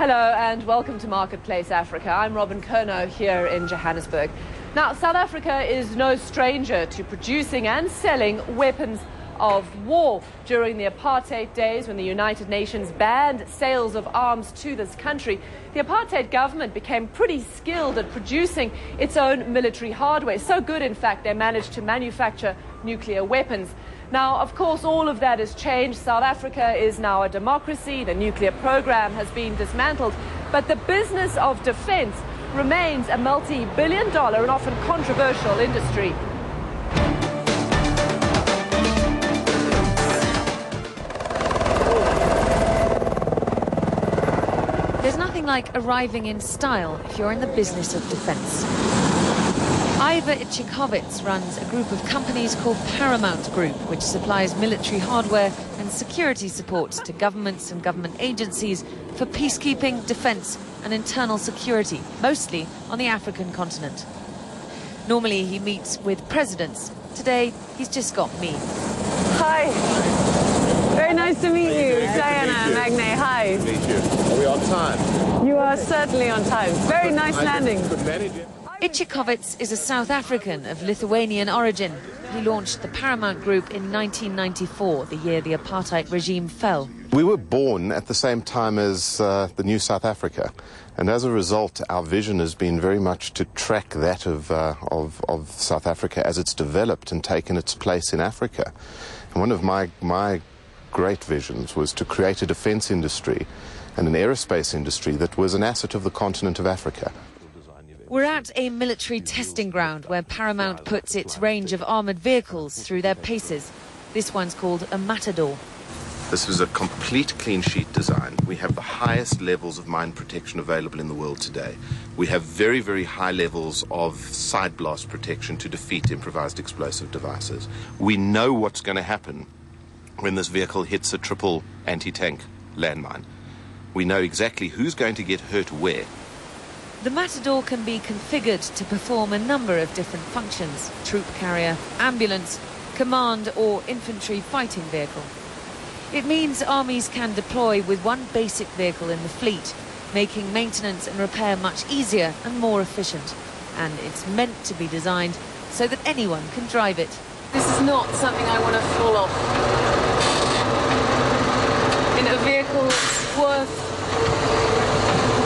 Hello and welcome to Marketplace Africa. I'm Robin Kerno here in Johannesburg. Now, South Africa is no stranger to producing and selling weapons of war. During the apartheid days, when the United Nations banned sales of arms to this country, the apartheid government became pretty skilled at producing its own military hardware. So good, in fact, they managed to manufacture nuclear weapons. Now, of course, all of that has changed. South Africa is now a democracy. The nuclear program has been dismantled. But the business of defense remains a multi-billion-dollar and often controversial industry. There's nothing like arriving in style if you're in the business of defense. Ivor Ichikowitz runs a group of companies called Paramount Group, which supplies military hardware and security support to governments and government agencies for peacekeeping, defense and internal security, mostly on the African continent. Normally he meets with presidents. Today he's just got me. Hi. Very nice to meet you. Diana and Magne, hi. Nice to meet you. Are we on time? You are certainly on time. Very nice landing. Ichikowitz is a South African of Lithuanian origin. He launched the Paramount Group in 1994, the year the apartheid regime fell. We were born at the same time as the new South Africa, and as a result our vision has been very much to track that of South Africa as it's developed and taken its place in Africa. And one of my great visions was to create a defense industry and an aerospace industry that was an asset of the continent of Africa. We're at a military testing ground where Paramount puts its range of armoured vehicles through their paces. This one's called a Matador. This was a complete clean sheet design. We have the highest levels of mine protection available in the world today. We have very, very high levels of side blast protection to defeat improvised explosive devices. We know what's going to happen when this vehicle hits a triple anti-tank landmine. We know exactly who's going to get hurt where. The Matador can be configured to perform a number of different functions: troop carrier, ambulance, command or infantry fighting vehicle. It means armies can deploy with one basic vehicle in the fleet, making maintenance and repair much easier and more efficient. And it's meant to be designed so that anyone can drive it. This is not something I want to fall off. In a vehicle that's worth,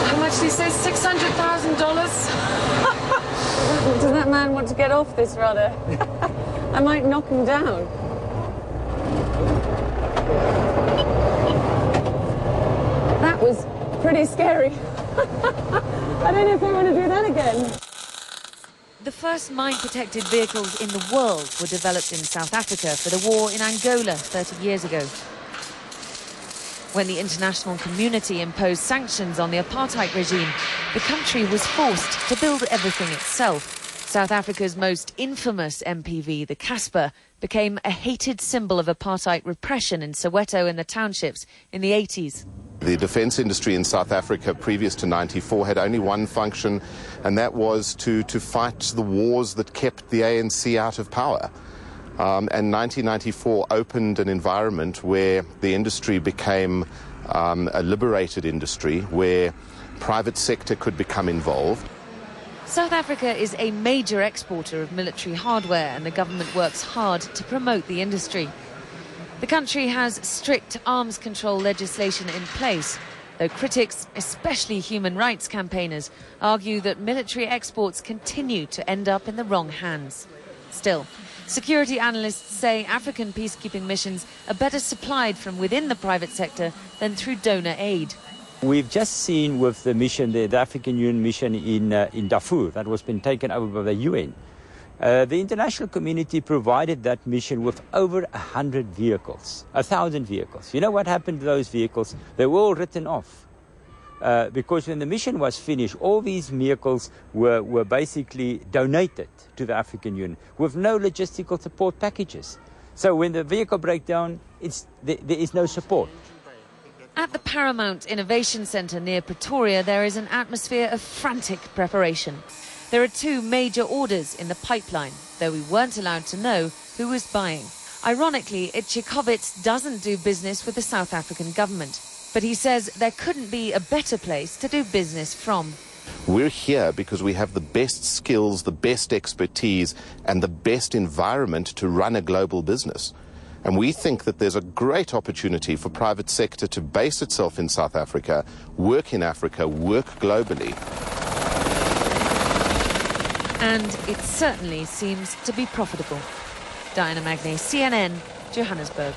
how much do you say, $600,000? Does that man want to get off this rudder? I might knock him down. That was pretty scary. I don't know if I want to do that again. The first mine-protected vehicles in the world were developed in South Africa for the war in Angola 30 years ago. When the international community imposed sanctions on the apartheid regime, the country was forced to build everything itself. South Africa's most infamous MPV, the Casper, became a hated symbol of apartheid repression in Soweto and the townships in the 80s. The defense industry in South Africa previous to '94 had only one function, and that was to fight the wars that kept the ANC out of power. And 1994 opened an environment where the industry became a liberated industry, where private sector could become involved. South Africa is a major exporter of military hardware, and the government works hard to promote the industry. The country has strict arms control legislation in place, though critics, especially human rights campaigners, argue that military exports continue to end up in the wrong hands. Still, security analysts say African peacekeeping missions are better supplied from within the private sector than through donor aid. We've just seen with the mission, the African Union mission in Darfur, that was been taken over by the UN. The international community provided that mission with over 100 vehicles, 1,000 vehicles. You know what happened to those vehicles? They were all written off. Because when the mission was finished, all these vehicles were basically donated to the African Union with no logistical support packages. So when the vehicle breaks down, there is no support. At the Paramount Innovation Centre near Pretoria, there is an atmosphere of frantic preparation. There are two major orders in the pipeline, though we weren't allowed to know who was buying. Ironically, Ichikowitz doesn't do business with the South African government. But he says there couldn't be a better place to do business from. We're here because we have the best skills, the best expertise, and the best environment to run a global business. And we think that there's a great opportunity for private sector to base itself in South Africa, work in Africa, work globally. And it certainly seems to be profitable. Diana Magnay, CNN, Johannesburg.